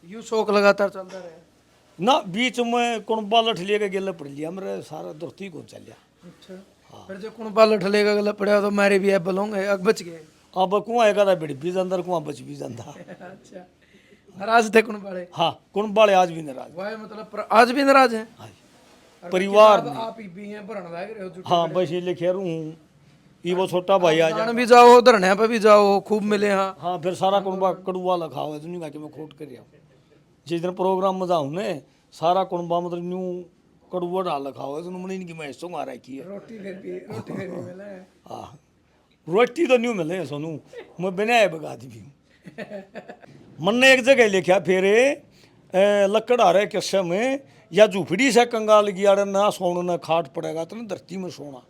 यूं शौक लगातार चलता रहे। ना बीच में कुणबा लठ लेके गेले पड़ लिया मेरे सारा दुर्ती को चलिया। अच्छा फिर जो कुण पाल ठलेगा गला पड़ा तो मारे भी है बलोंगे अग बच गए। अब कुआं एक बिड़ भी जांदा कुआं बच भी जांदा। अच्छा नाराज थे कुण पाले। हाँ कुणबाले आज भी नाराज। वाह मतलब आज भी नाराज हैं। हाँ जी। और परिवार किताब में आप ही भी हैं भरण लाग रहे हो झूठे हाँ बस ये लिखे रू हूँ ये वो छोटा भाई आ दान जा। भी जाओ धरने पे भी जाओ खूब मिले हाँ। हाँ फिर सारा कुणबा कड़ुआ लखाओ है दुनिया के मैं खोट कर रहा हूँ जिस दिन प्रोग्राम में जाऊँ ने सारा कुणबा मतलब न्यू कड़ुआ डाल लखाओ है तो उन्होंने इनकी मैं सो मारा की है। रोटी फिर भी मिला है। हाँ रोटी तो न्यू मिले सोनू मैं बिना बगा दी भी मन ने एक जगह लिखा फिर लकड़ आ रहे किस्से में या झूपड़ी से कंगाल गया ना सोना ना खाट पड़ेगा तो ना धरती में सोना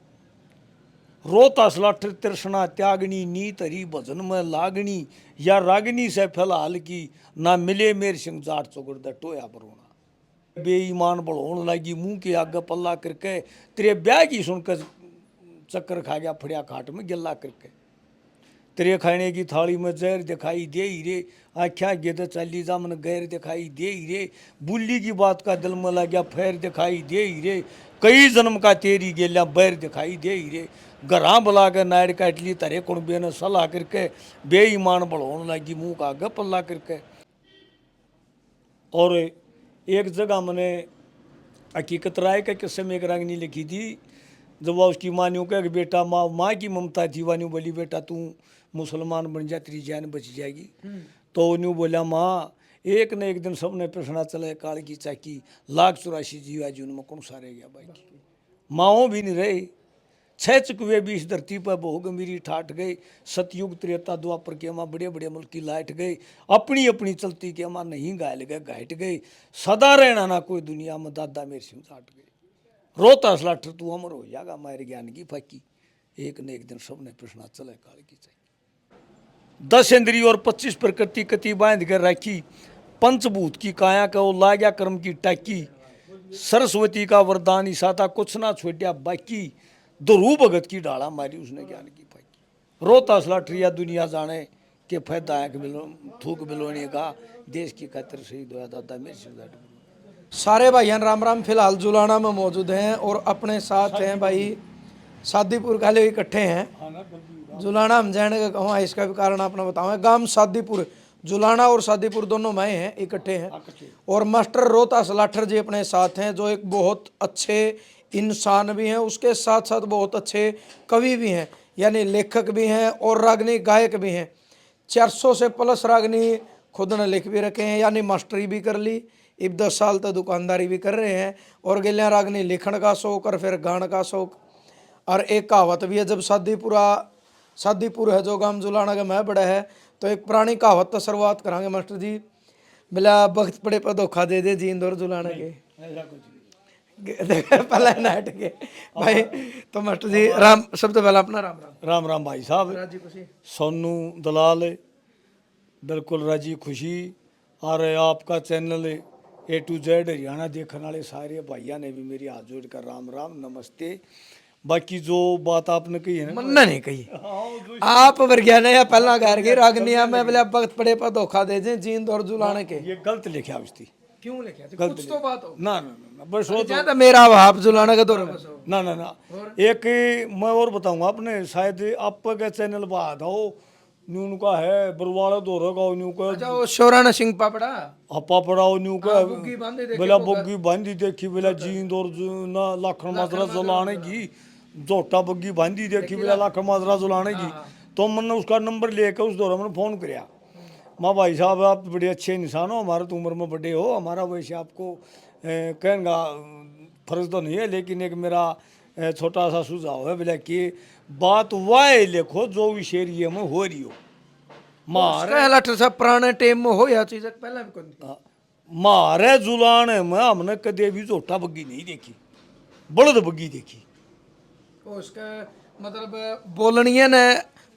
रोता सलाठ तिरसना त्यागनी नीत हरी भजन में लागनी या रागनी से फिलहाल की ना मिले मेरे सिंह जाट चौगड़ टोया बरोना बेईमान बढ़ोन लगी मुंह के आगे पल्ला करके तेरे ब्याह की सुनकर चक्कर खा गया फड़िया खाट में गिल्ला करके तेरे खाने की थाली में जहर दिखाई दे ही रे आख्या गिद चली जा मन गैर दिखाई दे ही रे बुल्ली की बात का दिल में लग गया फैर दिखाई दे ही रे कई जन्म का तेरी गेलिया बैर दिखाई दे ही रे घरा बुला के नाड़ काट ली तरे कुणबे ने सलाह करके बेईमान बढ़ोन लगी मुंह का आगे पल्ला करके। और एक जगह मैंने हकीकत राय के किस्से में एक रागनी लिखी थी जब वह उसकी मानियों का बेटा माँ की ममता थी वान्यू बोली बेटा तू मुसलमान बन जा तेरी जान बच जाएगी। तो न्यू बोला माँ एक न एक दिन सबने प्रश्न चले काल की चाकी लाख 84 जीवा जी उनमें कौन सारे गया भाई की माओ भी नहीं रहे छह चुकवे भी इस धरती पर बहु गंभीरी ठाट गए सतयुग त्रेता द्वापर के माँ बड़े बड़े मुल्की लाट गए अपनी अपनी चलती के माँ नहीं घायल गए घाट गए सदा रहना ना कोई दुनिया में दादा मेरे सिंह साट गए रोता सलाठ तू अमर हो जाएगा मारे ज्ञान की फाकी एक न एक दिन सबने प्रश्न चले काल की चाहिए 10 इंद्रिय और 25 प्रकृति कति बांध कर रखी पंचभूत की काया का वो लाग्या कर्म की टाकी सरस्वती का वरदान ईसाता कुछ ना छोटिया बाकी ध्रुव भगत की डाला मारी उसने ज्ञान की फाकी रोता सलाठिया दुनिया जाने के फायदा है कि थूक बिलोने का देश की खातिर शहीद होया दादा मेरे सिंह सारे भाइयान राम राम फिलहाल जुलाना में मौजूद हैं और अपने साथ हैं भाई सादीपुर काले इकट्ठे हैं। जुलाना हम जाने का कहूँ इसका भी कारण आपने बताऊँ गांव सादीपुर जुलाना और सादीपुर दोनों माए हैं इकट्ठे हैं और मास्टर रोहतास लाठर जी अपने साथ हैं जो एक बहुत अच्छे इंसान भी हैं उसके साथ साथ बहुत अच्छे कवि भी हैं यानी लेखक भी हैं और रागनी गायक भी हैं। 400 से प्लस रागनी खुद ने लिख भी रखे हैं यानी मास्टरी भी कर ली अब 10 साल तक दुकानदारी भी कर रहे हैं और गिलिया रागनी लिखण का शौक और फिर गान का शौक। और एक कहावत भी है जब सादीपुर है जो गांव जुलाना का मैं बड़ा है तो एक पुरानी कहावत तो शुरुआत करांगे मास्टर जी बिला वक्त पड़े पर धोखा दे दे जींद और जुलाना के पहला नाट के भाई। तो मास्टर जी राम सबसे पहला अपना राम राम राम राम भाई साहब राजी खुशी सोनू दलाल बिल्कुल राजी खुशी और आपका channel A to Z Haryana देखने वाले सारे भाइयों ने भी मेरी हाथ जोड़ कर राम राम नमस्ते। बाकी जो बात आपने कही है ना मन्ना नहीं कही आप वर्ग्या ने या पहला घर के रागनिया में बोले वक्त पड़े पर धोखा दे दे जींद और जुलाने के ये गलत लिखा उसकी क्यों लिखे कुछ तो बात हो ना ना ना बस वो ज्यादा मेरा भाप जुलाने का दौर बस हो। ना ना ना एक मैं और बताऊंगा आपने शायद आपका चैनल बात हो न्यू का है बरवाड़ा दौरे का न्यू का अच्छा वो शोराना सिंह पापड़ा हप्पा पड़ाओ न्यू का बुग्गी बांधे देखे बोला बुग्गी बांधी देखी बोला जींद और ना लाखन माजरा जलाने की जोटा बुग्गी बांधी देखी बोला लाखन माजरा जलाने की। तो मैंने उसका नंबर लेकर उस दौरान मैंने फ़ोन कराया माँ भाई साहब आप बड़े अच्छे इंसान हो हमारे तो उम्र में बड़े हो हमारा वैसे आपको कहने का फर्ज तो नहीं है लेकिन एक मेरा छोटा सा सुझाव है बोला कि बात वह लिखो जो इस एरिए में हो रही हो मारे लाठर साहब पुराने टाइम में हो या चीज पहले भी कौन मारे जुलाने में हमने कदे भी झोटा बग्गी नहीं देखी बड़द बग्गी देखी। उसका मतलब बोलनी है ना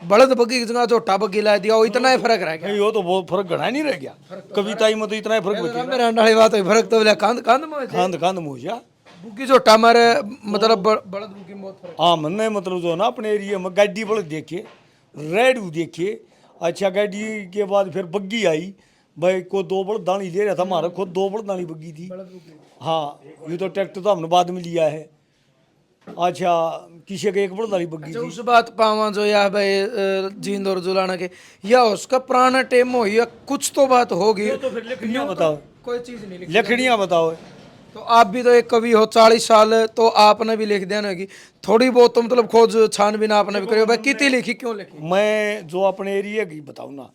बड़द बग्गी की जगह झोटा बग्गी ला दिया वो इतना ही फर्क रह गया। नहीं वो तो बहुत फर्क घना नहीं रह गया कविताई में तो इतना ही फर्क बचा मेरे अंडाली बात है फर्क तो बोले कांद कांद में खांद खांद मोजा बुग्गी झोटा मारे मतलब बड़द बुग्गी में बहुत फर्क। हाँ मैंने मतलब जो ना अपने एरिया में गाड़ी बड़द देखे रेडू देखे अच्छा गाड़ी के बाद फिर बग्गी आई भाई को 2 बड़द दानी ले रहा था, हमारा खुद 2 बड़द दानी बग्गी थी। हाँ, ये तो ट्रैक्टर तो हमने बाद में लिया है। अच्छा, किसी का 1 बड़द दानी बग्गी अच्छा, थी। उस बात पावा जो या भाई जींद और जुलाना के या उसका पुराना टेम हो या कुछ तो बात होगी। तो फिर लकड़ियाँ बताओ, कोई चीज नहीं लिखी। लकड़ियाँ बताओ। तो आप भी तो एक कवि हो, 40 साल तो आपने भी लिख देना होगी थोड़ी बहुत, तो मतलब खोज छानबीन आपने भी करी हो भाई, कितनी लिखी क्यों लिखी। मैं जो अपने एरिया की बताऊँ ना,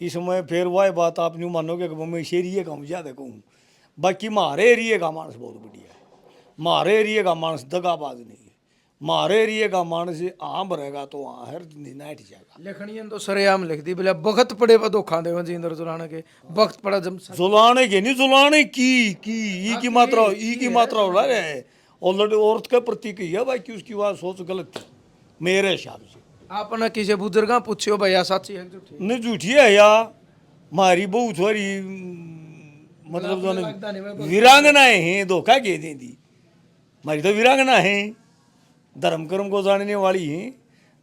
इसमें फिर वह बात आप नहीं मानोगे कि मैं इस एरिया का हूँ, ज़्यादा कहूँ। बाकी हमारे एरिया का मानस बहुत बढ़िया है। हमारे एरिया का मानस दगाबाज नहीं है। हमारे एरिया का मानस आम रहेगा तो वहाँ हर दिन नाइट जाएगा। लिखनियन तो सरेआम लिख दी बोले वक्त पड़े पर धोखा दे जींद और जुलाना के, वक्त पड़ा जब जुलाने के नहीं, जुलाने की ई की मात्रा, ई की मात्रा हो रहा है ऑलरेडी औरत के प्रति की है भाई, कि उसकी बात सोच गलत थी मेरे हिसाब से। आपने किसी बुजुर्ग पूछियो भैया सच्ची है कि झूठी। नहीं झूठी है या मारी बहुत थोड़ी मतलब जो लगता नहीं भाई, वीरांगनाएं हैं, धोखा के दे दी। हमारी तो वीरांगना है, धर्म कर्म को जानने वाली हैं,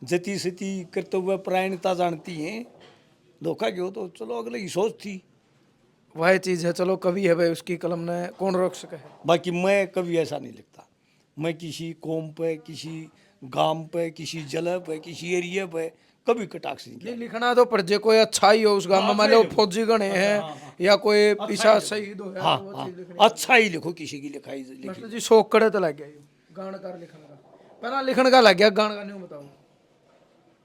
जति सती कर्तव्य परायणता जानती हैं। धोखा क्यों, तो चलो अगले की सोच थी। वह चीज है, चलो कवि है भाई, उसकी कलम ने कौन रोक सके है। बाकी मैं कभी ऐसा नहीं लिखता। मैं किसी कौम पे, किसी गांव पे, किसी जगह पे, किसी एरिया पे कभी कटाक्ष नहीं किया। ये लिखना तो पड़ जे कोई अच्छा ही हो उस गांव में, मान लो फौजी गणे हैं या कोई पिसा शहीद हो, हाँ वो हाँ, चीज लिखनी। अच्छा ही लिखो, किसी की लिखाई लिखी। मास्टर जी शौक करे तो लग गया ये गानकार लिखने का, पहला लिखने का लग गया गान का नहीं बताओ।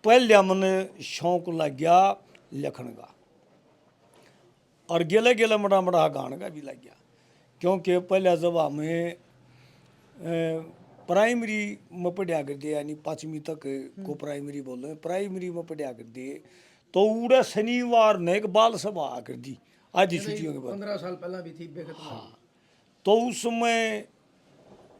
पहले मैंने शौक लग गया लिखण का, और गेले गेले मड़ा मड़ा गान का भी लग गया। क्योंकि पहले जब हमें प्राइमरी में पढ़ा कर दिया, यानी 5वीं तक को प्राइमरी बोल रहे हैं, प्राइमरी में पढ़ा कर दिए, तो उड़े शनिवार ने एक बाल सभा कर दी आधी छुट्टियों के बाद। 15 साल पहला भी थी बेखत में। हाँ, तो उसमें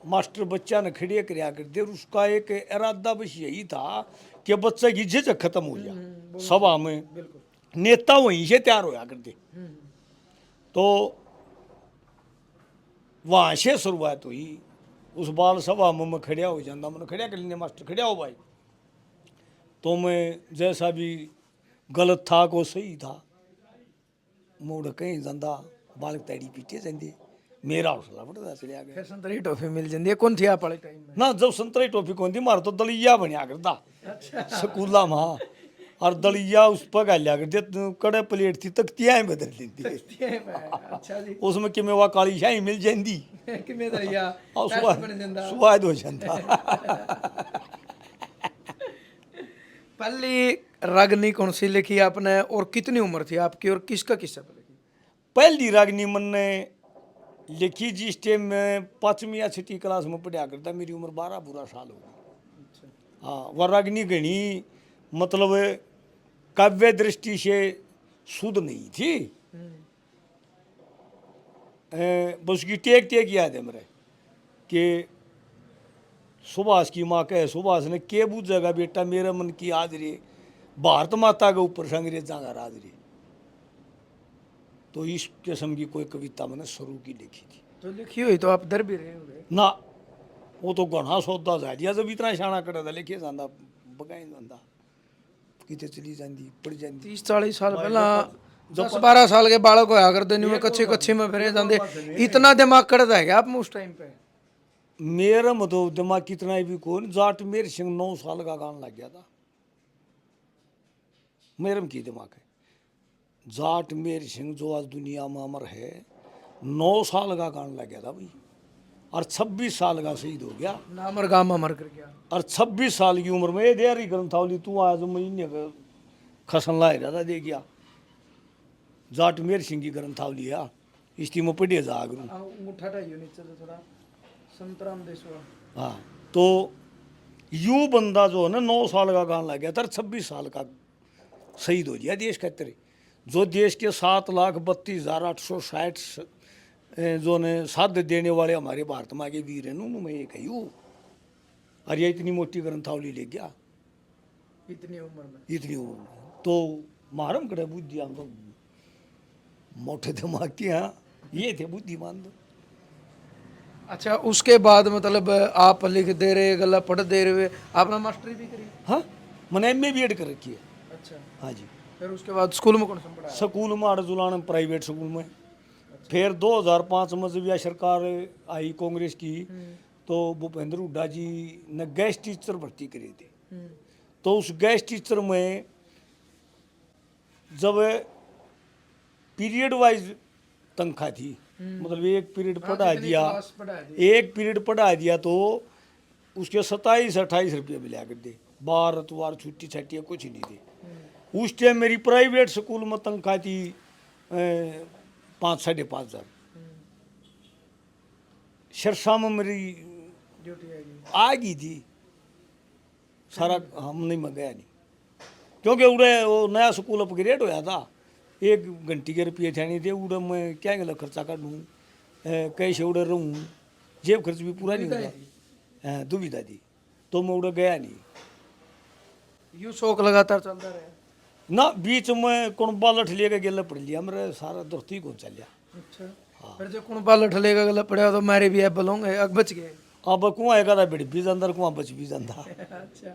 मास्टर बच्चा ने खड़े कराया कर दिया, और उसका एक इरादा बस यही था कि बच्चे की झिझक खत्म हो जाए सभा में, बिल्कुल। नेता वहीं से तैयार होया कर दे। तो वहाँ से शुरुआत हुई। उस बाल सभा में मैं खड़ा हो जाता, मैंने खड़ा कर लिया, मास्टर खड़ा हो भाई। तो मैं जैसा भी गलत था को सही था, मुड़ कहीं जाता बालक तैड़ी पीटे जाते, मेरा हौसला बढ़ता चलिया गया। फिर संतरी टॉफी मिल जाती है, कौन थी आप वाले टाइम में। ना जब संतरे टोपी कौन थी, मारा तो दलिया बनया करता स्कूला में, और दलिया उस पर गालिया करते, कड़े प्लेट थी तख्तियाँ बदल देती, अच्छा जी। उसमें कि मैं वह काली शाही मिल जाती कि मैं दरिया और टेस्ट बन जाता। स्वाद हो जाता। पहली रागनी कौन सी लिखी आपने और कितनी उम्र थी आपकी और किसका किस्सा पे लिखी। पहली रागनी मन ने लिखी जिस टाइम में 5वीं या 6वीं क्लास में पढ़ा करता, मेरी उम्र 12 साल हो गई। हाँ, वह रागनी घनी मतलब काव्य दृष्टि से शुद्ध नहीं थी। बस की टेक टेक याद है मेरे कि सुभाष की माँ कहे, सुभाष ने के बूझेगा बेटा मेरे मन की हाजरी, भारत माता के ऊपर से अंग्रेजा का राज रे। तो इस किस्म की कोई कविता मैंने शुरू की लिखी थी। तो लिखी हुई तो आप डर भी रहे होंगे ना, वो तो घना सौदा जा दिया, जब इतना शाना करे था लिखे जाता बगाई जाता, कितने चली जाती पड़ जाती। 30-40 साल पहला 10-12 साल के बालक होया करते नहीं, कच्ची कच्ची में फिरे जाते। इतना दिमाग कड़ता है क्या आप में उस टाइम पे। मेरा मतलब दिमाग कितना भी कौन, जाट मेर सिंह 9 साल का गान लग गया था मेरे में की दिमाग है। जाट मेर सिंह जो आज दुनिया में अमर है, 9 साल का गान लग गया था भाई, और 26 साल का शहीद हो गया, नामर गामा मर कर गया। और 26 साल की उम्र में ये देरी ग्रंथावली तू आज महीने का खसन ला रहा था, दे गया जाट मेर सिंह की ग्रंथावली है, इसकी में पढ़िए जागरू। अंगूठा टाइयो नीचे से थोड़ा संतराम देशवा। हाँ, तो यू बंदा जो है ना 9 साल का गान लग गया था, 26 साल का शहीद हो गया देश खातिर। जो देश के 7,32,860 जो ने साध देने वाले हमारे भारत माँ के वीर हैं, उनमें एक है यू, और ये इतनी मोटी ग्रंथावली ले गया इतनी उम्र में। इतनी उम्र में। तो मारम करे बुद्धि, हम तो मोटे दिमाग के, हाँ ये थे बुद्धिमान। तो अच्छा, उसके बाद मतलब आप लिख दे रहे, गला पढ़ दे रहे, आपने मास्टरी भी करी। हाँ, मैंने MA BEd कर रखी है। अच्छा, हाँ जी। फिर उसके बाद स्कूल में कौन सा पढ़ा? स्कूल में आड़ जुलान प्राइवेट स्कूल में। फिर 2005 में जब यह सरकार आई कांग्रेस की, तो भूपेंद्र हुड्डा जी ने गेस्ट टीचर भर्ती करे थे। तो उस गेस्ट टीचर में जब पीरियड वाइज तनख्वाह थी, मतलब एक पीरियड पढ़ा दिया, एक पीरियड पढ़ा दिया तो उसके 27-28 रुपये मिला कर दे। बार अतवार छुट्टी छट्टी कुछ नहीं दी। उस टाइम मेरी प्राइवेट स्कूल में तनख्वाह थी 5-5.5 हज़ार। सिरसा में मेरी आ गई थी सारा, हम नहीं मैं गया नहीं, क्योंकि उड़े वो नया स्कूल अपग्रेड होया था, 1 घंटे के रुपये थे नहीं थे। उड़े मैं क्या गलत खर्चा कर लूँ, कैसे उड़े रहूँ, जेब खर्च भी पूरा नहीं होगा, दुविधा थी, तो मैं उड़े गया नहीं। यूँ शौक लगातार चलता रहा ना बीच में कौन बालठ लेके गेला पड़ लिया, मेरा सारा दोस्ती को चल लिया। अच्छा, फिर जो कौन बालठ लेगा गला पड़ा तो मारे भी अब बलोंगे अब बच गए। अब कुआं है का बिड़ भी अंदर कुआं बच भी जाता। अच्छा,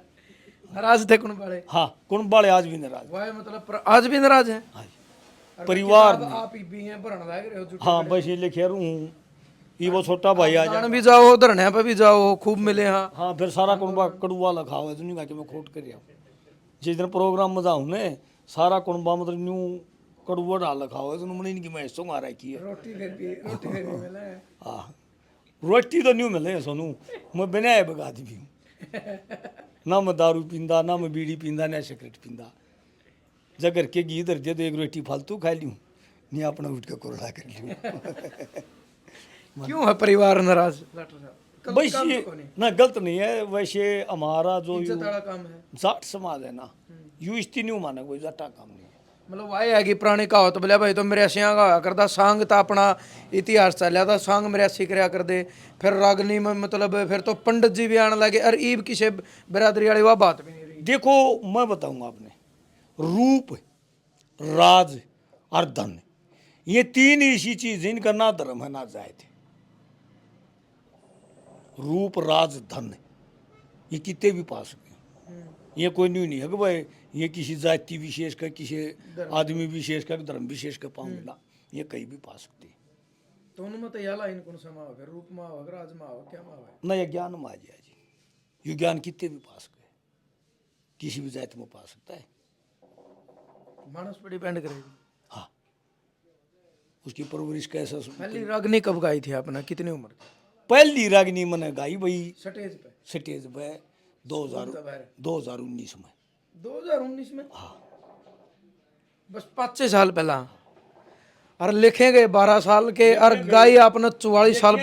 नाराज थे कौन बाले? हाँ, कौन बाले आज भी नाराज। वाह, मतलब आज भी नाराज है? हाँ जी, परिवार आप ही भी हैं भरण लाग रहे हो? हाँ, बस ये लिखे रहूँ, ये वो छोटा भाई आ जाए भी जाओ धरने पे भी जाओ, खूब मिले। हाँ हाँ, फिर सारा कुनबा कड़ुआ लखा हुआ है, दुनिया के मैं खोट कर रहा हूँ। जिस दिन प्रोग्राम में जाऊँ ने सारा कुनबा मतलब न्यू कड़ुआ डाल रखा हुआ है, तो उन्होंने इनकी मैं हिस्सों आ रखी है। रोटी फिर मिला है। हाँ, रोटी तो न्यू मिले सोनू, मैं बिना बगा दी भी हूँ। ना मैं दारू पींदा, ना मैं बीड़ी पींदा, ना सिगरेट पींदा। जब घर के घी धर दिया तो 1 रोटी फालतू खा लूँ, नहीं अपना उठ के कोरड़ा कर लूँ। क्यों है परिवार नाराज? बस ये ना गलत नहीं है, वैसे हमारा जो काम है, जाट समाज है ना, यू स्थिति नहीं माना कोई जाटा काम नहीं है। मतलब वाह है कि पुराने कहा तो बोले भाई तो मेरे सियाँ का करता सांग था, अपना इतिहास चलिया था, सांग मेरे सीख रहा कर दे। फिर रागनी में मतलब फिर तो पंडित जी भी आने लगे, और ईब किसी बिरादरी वाली वह बात भी नहीं रही। देखो मैं बताऊंगा आपने, रूप, राज और धन, ये 3 ऐसी चीज इनका ना धर्म है ना जायज है। रूप, राज, धन, ये कितने भी पा सकते हैं। ये कोई न्यू नहीं है कि भाई ये किसी जाति विशेष का, किसी आदमी विशेष का, धर्म विशेष का पाऊंगे ना, ये कहीं भी पा सकते हैं। तो उनमें तो याला इन कौन सा माव है? रूप माव है, राज माव है, क्या माव है? ना, ये ज्ञान में आ जाए जी, ये ज्ञान कितने भी पा सकते हैं, किसी भी जाति में पा सकता है। मानस पर डिपेंड करेगी। हाँ, उसकी परवरिश कैसा। पहली रागनी कब गाई थी आपने, कितनी उम्र थी? पहली रागनी मैंने गाई भाई स्टेज पे 2019 में। 2019 में? हाँ, बस 5-6 साल पहला। और लिखे गए 12 साल के, और गाई आपने 44 साल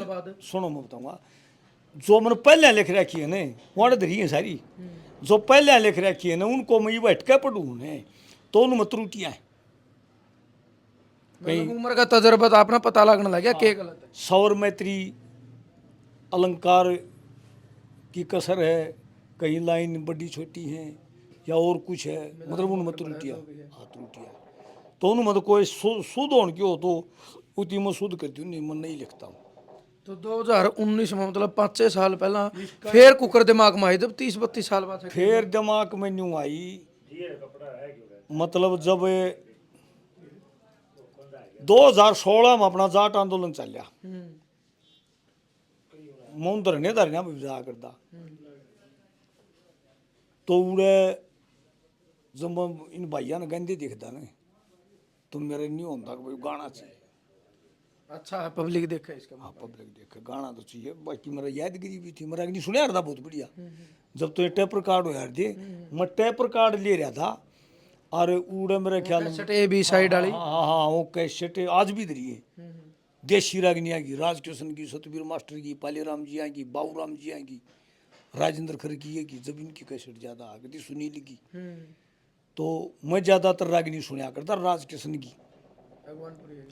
बाद। सुनो मैं बताऊंगा, जो मैंने पहले लिख रखी है ना, वहाँ धरी है सारी, जो पहले लिख रखी है ना, उनको मैं बैठ के पढ़ूँ ने तो उनमें त्रुटियाँ हैं। मतलब उम्र का तजर्बा तो आपने पता लगने लगा क्या गलत है। सौर मैत्री अलंकार की कसर है, कहीं लाइन बड़ी छोटी है या और कुछ है, मतलब उनमें त्रुटियाँ। हाँ, त्रुटियाँ, तो उनमें तो कोई शुद्ध होने की हो तो उतनी मैं शुद्ध करती हूँ, नहीं मैं नहीं लिखता हूँ। तो 2019 में मतलब 5-6 साल पहला फिर कुकर दिमाग में आई, जब 30-32 साल बाद फिर दिमाग में न्यू आई, मतलब जब 2016 में अपना जाट आंदोलन चलिया, मैं धरने भी जा करता, तो उड़े जब मैं इन भाइयों ने गंदे दिखता ना, तो मेरे नहीं होता कि गाना चाहिए। अच्छा है, पब्लिक देखे इसका। हाँ, पब्लिक देखे, गाना तो चाहिए। बाकी मेरा यादगिरी भी थी, मेरा नहीं सुना था बहुत बढ़िया। जब तो ये टेप रिकॉर्ड हो यार थे, मैं टेप रिकॉर्ड ले रहा था, और उड़े मेरे ख्याल में बी साइड वाली। हाँ, वो कैसेट आज भी धरी है। देशी रागनिया की, राजकिशन की, सतबीर मास्टर की, पालेराम जी की, बाबूराम जी की, राजेंद्र खरकी की, जब इनकी कैसेट ज़्यादा आ गई थी, सुनील की, तो मैं ज़्यादातर रागनी सुना करता राजकिशन की।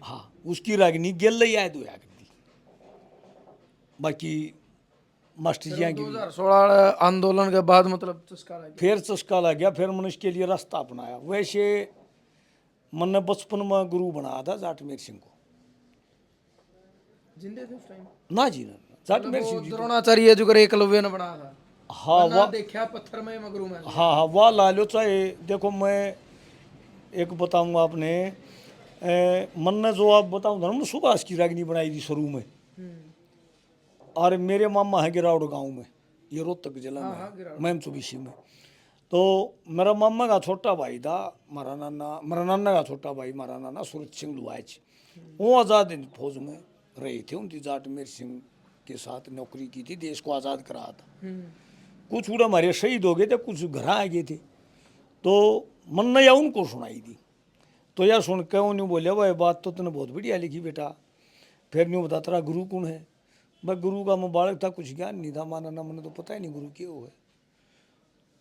हाँ, उसकी रागनी गेल याद होया करती। बाकी मास्टर जी की 2016 आंदोलन के बाद मतलब चस्का लग गया। फिर चस्का लग गया, फिर मैंने इसके लिए रास्ता अपनाया। वैसे मैंने बचपन में गुरु बनाया था जाटमेर सिंह को। जिंदे थे उस टाइम? ना जी ना, जाटमेर सिंह जी द्रोणाचार्य जो करे एकलव्य ने बनाया था। हाँ, वाह देखा पत्थर में मगरू में। हाँ, वाह ला लो चाहे। देखो मैं एक बताऊंगा आपने मन ने जो आप बताऊंगा ना सुभाष की रागनी बनाई थी शुरू में। और मेरे मामा है गिरावड़ गांव में, ये रोहतक जिला में है, मैमचुबीसी में। तो मेरा मामा का छोटा भाई था, मेरा नाना का छोटा भाई, मेरा नाना सूरज सिंह लुआच, वो आज़ाद हिंद फौज में रहे थे। उनकी जाट मेर सिंह के साथ नौकरी की थी, देश को आज़ाद करा था। कुछ उड़ा हमारे शहीद हो गए थे, कुछ घर आ गए थे। तो मन ने या उनको सुनाई दी। तो यार सुन के उन्हें बोले भाई बात तो तूने बहुत बढ़िया लिखी बेटा। फिर नहीं बता तेरा गुरु कौन है? भाई गुरु का मैं बालक था, कुछ ज्ञान नहीं था, माना ना मैंने तो पता ही नहीं गुरु क्यों है।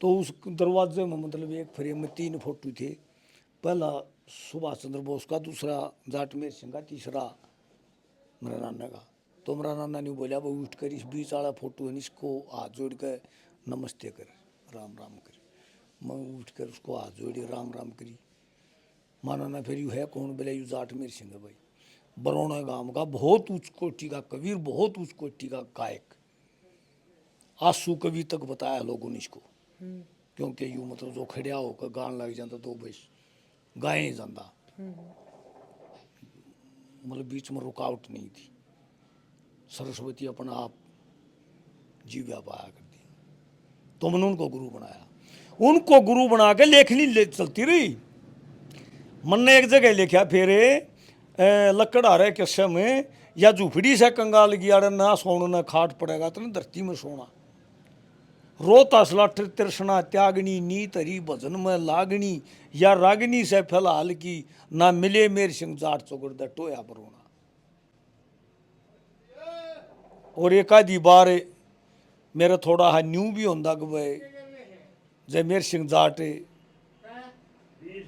तो उस दरवाजे में मतलब एक फ्रेम में 3 फोटो थे। पहला सुभाष चंद्र बोस का, दूसरा जाट मेर सिंह का, तीसरा मेरा नाना का। तो मेरा नाना ने बोला भाई उठ कर इस बीच वाला फोटो है, इसको हाथ जोड़ कर नमस्ते कर, राम राम कर। मैं उठ कर उसको हाथ जोड़ी, राम राम करी। माना ना फिर यू है कौन? बोले यू जाट मेर सिंह है भाई, बरौना गांव का, बहुत उच्च कोटि का कबीर, बहुत उच्च कोटि का गायक, आंसू कवि तक बताया लोगों ने इसको। क्योंकि यूँ मतलब जो खड़िया होकर गान लग जाता तो बस गाए ही जाता, मतलब बीच में रुकावट नहीं थी। सरस्वती अपना आप जीव्या पाया करती। तो मैंने उनको गुरु बनाया। उनको गुरु बना के लेखनी चलती रही। मन ने एक जगह लिखा फिर लकड़ आ रहे किस्से में, या झूपड़ी से कंगाल गया ना सोना ना खाट पड़ेगा तो ना धरती में सोना। रोता सलाठ तृष्णा त्यागनी, नीत हरी भजन में लागनी, या रागनी से फिलहाल की, ना मिले मेर सिंह जाट चौगड़ टोया बरोना। और एक आधी बार मेरा थोड़ा हा न्यू भी होंदा कि भाई जय मेर सिंह जाट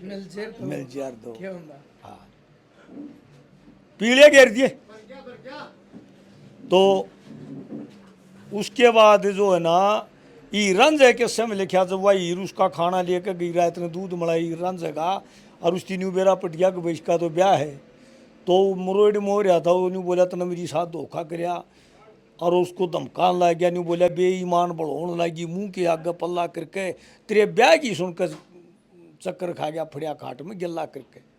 मिल जार दो, हाँ पीले घेर दिए। तो उसके बाद जो है ना ई रंज है कि समय लिखा जब वही हीर उसका खाना लेकर गई रात ने दूध मलाई रंज है और उसकी न्यू बेरा पटिया कि भाई इसका तो ब्याह है। तो मुरोड़ मोह रहा था, वो न्यू बोला तो मेरी साथ धोखा करया और उसको धमकान लग गया। न्यू बोला बेईमान बढ़ोन लगी, मुंह के आगे पल्ला करके तेरे ब्याह की सुनकर चक्कर खा गया, फड़िया खाट में गिल्ला करके।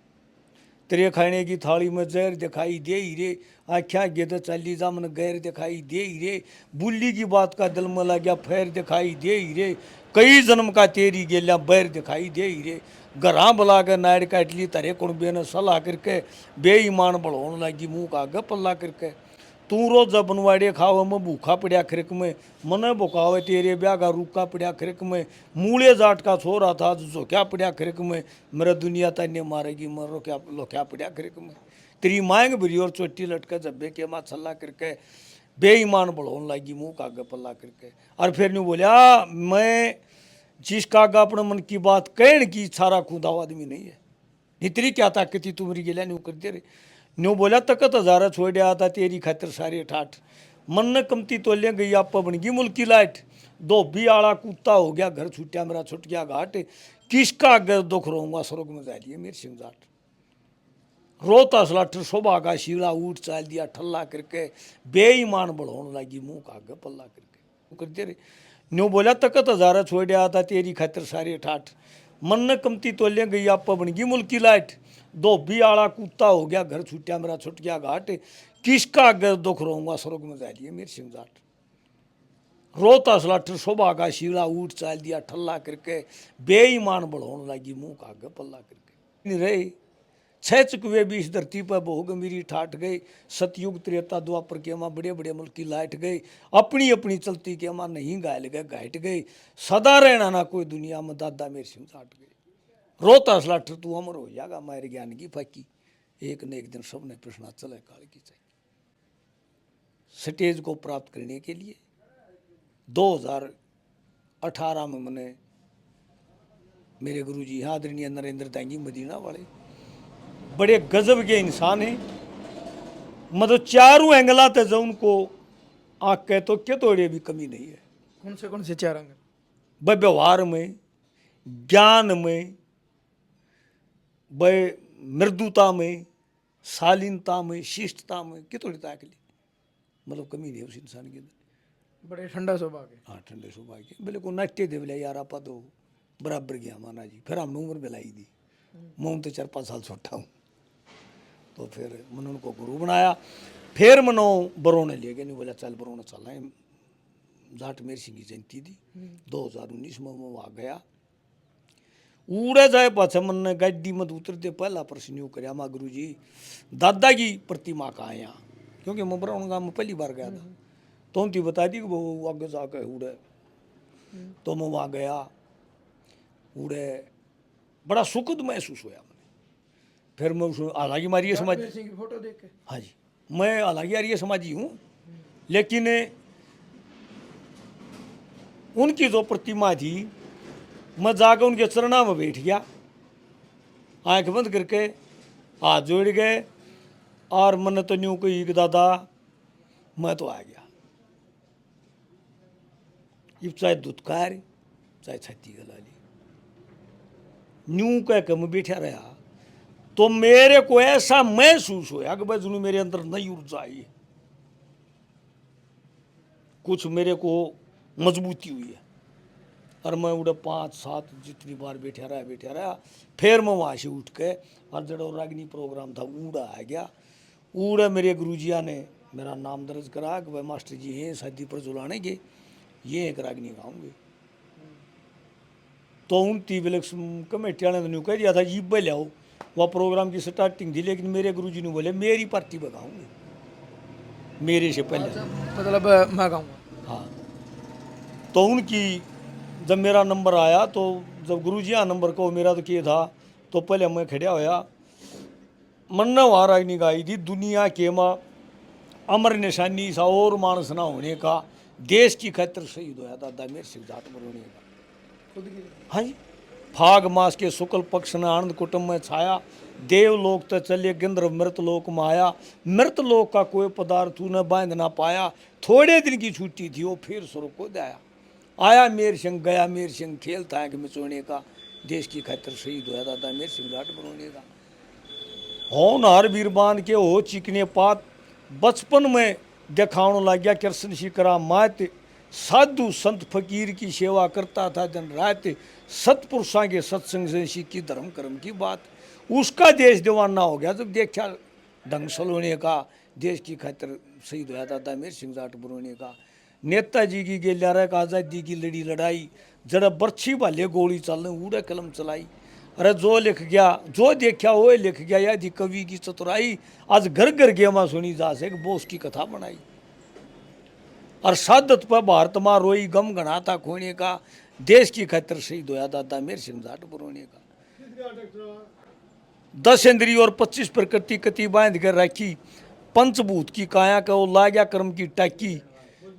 तेरे खाने की थाली में जहर दिखाई दे ही रे, आख्या गे तो चली जा मन गैर दिखाई दे ही रे, बुल्ली की बात का दिल में लग गया फैर दिखाई दे ही रे, कई जन्म का तेरी गेलिया बैर दिखाई दे ही रे, घरा बुला कर नाड़ काट ली तरे कुणबे ने सलाह करके, बेईमान बढ़ोन लगी मुंह का आगे पल्ला करके। तू रोज बनवाड़े खाओ मैं भूखा पड़िया खिरक में, मने बुकावे तेरे ब्याह का रूखा पड़िया खिरक में, मूले जाट का छोरा था जो क्या पड़िया खिरक में, मेरा दुनिया तन्ने मारेगी मरो क्या लोख्या पड़िया खिरक में। तेरी मांग भरी और चोटी लटका जब्बे के माँ छल्ला करके, बेईमान बढ़ोन लगी मुंह का आगे पल्ला करके। और फिर नहीं बोलिया मैं जिसका आगे अपने मन की बात कहने की इच्छा रखूँ दाव आदमी नहीं है, इतनी क्या ताकत थी तुम्हारी गिला नहीं कर दे रहे। न्यू बोला तकत हजारा छोड़ आता तेरी खातिर सारे ठाठ, मन न कमती तोलिया गई आप बन गई मुल्की लाइट, धोबी आला कुत्ता हो गया घर छुट्टिया मेरा छुट गया घाट, किसका अगर दुख रहूंगा स्वर्ग में जा लिए मेरे सिंह जाट। रोता सलाठ शोभा का शीला उठ चाल दिया ठल्ला करके, बेईमान बढ़ोन लगी मुंह का आगे पल्ला करके कर दे रहे। न्यू बोला तकत हजारा छोड़ आता तेरी खातिर सारे ठाठ, मन न कमती तोलिया गई आप बन गई मुल्की लाइट, धोबी आला कुत्ता हो गया घर छुट्टिया मेरा छुट गया घाट, किसका अगर दुख रहूंगा स्वर्ग में जा लिए मेरे सिंह जाट। रोता सलाठ शोभा का शीला उठ चाल दिया ठल्ला करके, बेईमान बढ़ोन लगी मुंह का आगे पल्ला करके। नहीं रहे 6 चुकवे भी इस धरती पर बहु गंभीरी ठाट गए, सतयुग त्रेता द्वापर के माँ बड़े बड़े मुल्क की लाइट गए, अपनी अपनी चलती के माँ नहीं घायल गए घाट गए, सदा रहना ना कोई दुनिया में दादा मेरे सिंह जाट गए। रोता सलाठ तू अमर हो जाएगा मारे ज्ञान की फाकी, एक न एक दिन सबने प्रश्न चले काल की चाहिए। स्टेज को प्राप्त करने के लिए 2018 में मैंने मेरे गुरुजी आदरणीय नरेंद्र दांगी मदीना वाले बड़े गजब के इंसान हैं, मतलब चारों एंगला ते जो उनको आँख के तो क्या तोड़े भी कमी नहीं है। कौन से 4 अंग? वह व्यवहार में, ज्ञान में, वह मृदुता में, शालीनता में, शिष्टता में कितोड़ी ताकली मतलब कमी नहीं है उस इंसान के अंदर। बड़े ठंडा स्वभाव के। हाँ ठंडे स्वभाव के, बोले को नाट्य दे बोले यार आप तो बराबर गया माना जी। फिर हमने उम्र बिलाई दी मैं उनसे 4-5 साल छोटा हूँ। तो फिर मैंने उनको गुरु बनाया। फिर मनो बरोने ले गए, नहीं बोला चल बरोने चलना है, जाट मेर सिंह की जयंती थी 2019 में मैं वहाँ गया। उड़े जाए पाछे मन गाड़ी मत उतरते पहला प्रश्न यूँ कराया, माँ गुरु जी दादा की प्रतिमा कहाँ है यहाँ, क्योंकि मैं बरौन गाँव में पहली बार गया था। तो उनकी बता दी कि वो आगे जाके उड़े। तो मैं वहाँ गया, उड़े बड़ा सुखद महसूस हुआ मैंने। फिर मैं उस हालांकि हमारी ये समाज, सिंह की फोटो देख के हाँ जी, मैं हालांकि यार ये समाजी हूँ, लेकिन उनकी जो प्रतिमा थी, मैं जाकर उनके चरणा में बैठ गया, आंख बंद करके हाथ जोड़ गए, और मन तो न्यू कही कि दादा मैं तो आ गया। ये चाहे दुत्कार चाहे छत्ती गला ली, न्यू कह के मैं बैठा रहा, तो मेरे को ऐसा महसूस होया कि भाई जुनू मेरे अंदर नई ऊर्जा आई, कुछ मेरे को मजबूती हुई है। और मैं उड़े 5-7 जितनी बार बैठा रहा। फिर मैं वहाँ से उठ के और जड़ो रागनी प्रोग्राम था उड़ा आ गया। उड़े मेरे गुरुजिया ने मेरा नाम दर्ज करा कि भाई मास्टर जी ये शादी पर जुलाने के ये एक रागनी गाऊंगे। तो उन तिबलक कमेटी वाले ने कह दिया था जी ले आओ, वह प्रोग्राम की स्टार्टिंग थी, लेकिन मेरे गुरुजी ने बोले मेरी पार्टी बगाऊंगे मेरे से पहले। मतलब मैं गाऊंगा। हाँ, तो उनकी जब मेरा नंबर आया, तो जब गुरुजी आ नंबर को मेरा तो किए था, तो पहले मैं खड़ा होया, मन वहाँ रागनी गाई थी, दुनिया के माँ अमर निशानी सा और मानस ना होने का, देश की खातिर शहीद होया दादा मेर सिंह जाट बरोने का। हाँ जी, फाग मास के शुक्ल पक्ष ने आनंद कुटुंब में छाया, देवलोक तो चले गंधर्व मृत लोक में आया, मृत लोक का कोई पदार्थ न बांध ना पाया, थोड़े दिन की छुट्टी थी वो फिर स्वर्ग को आया। आया मेर सिंह गया मेर सिंह, खेल था कि मिचोने का, देश की खातिर शहीद होया दादा मेर सिंह जाट बरोने का। होनहार वीरबान के हो चिकने पात, बचपन में दिखाने लग गया कृष्ण शिकरा मात, साधु संत फकीर की सेवा करता था दिन रात, सतपुरुषों के सत्संग से सीखी धर्म कर्म की बात। उसका देश दीवाना हो गया जब देखा ढंग सलोने का, देश की खातिर शहीद होया दादा मेर सिंह जाट बरोने का। नेताजी की गेल्यारा का आज़ादी की लड़ी लड़ाई, जरा बर्छी वाले गोली चलने उड़े कलम चलाई। अरे जो लिख गया जो देखा वो लिख गया, यदि कवि की चतुराई, आज घर घर गेमा सुनी जा से बोस की कथा बनाई। और सादत पर भारत माँ रोई गम घनाता खोने का, देश की खातिर शहीद होया दादा मेर सिंह जाट बरोने का। 10 इंद्रिय और 25 प्रकृति कति बांध कर रखी, पंचभूत की काया का वो ला गया कर्म की टाकी,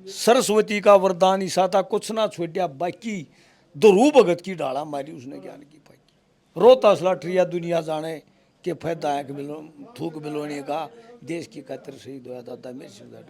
सरस्वती का वरदान ईसाता कुछ ना छोड़ा बाकी, ध्रुव भगत की डाला मारी उसने ज्ञान की फाकी। रोता सलाठिया दुनिया जाने के फायदा है थूक बिलोने का, देश की खातिर शहीद होया दादा मेर सिंह जाट।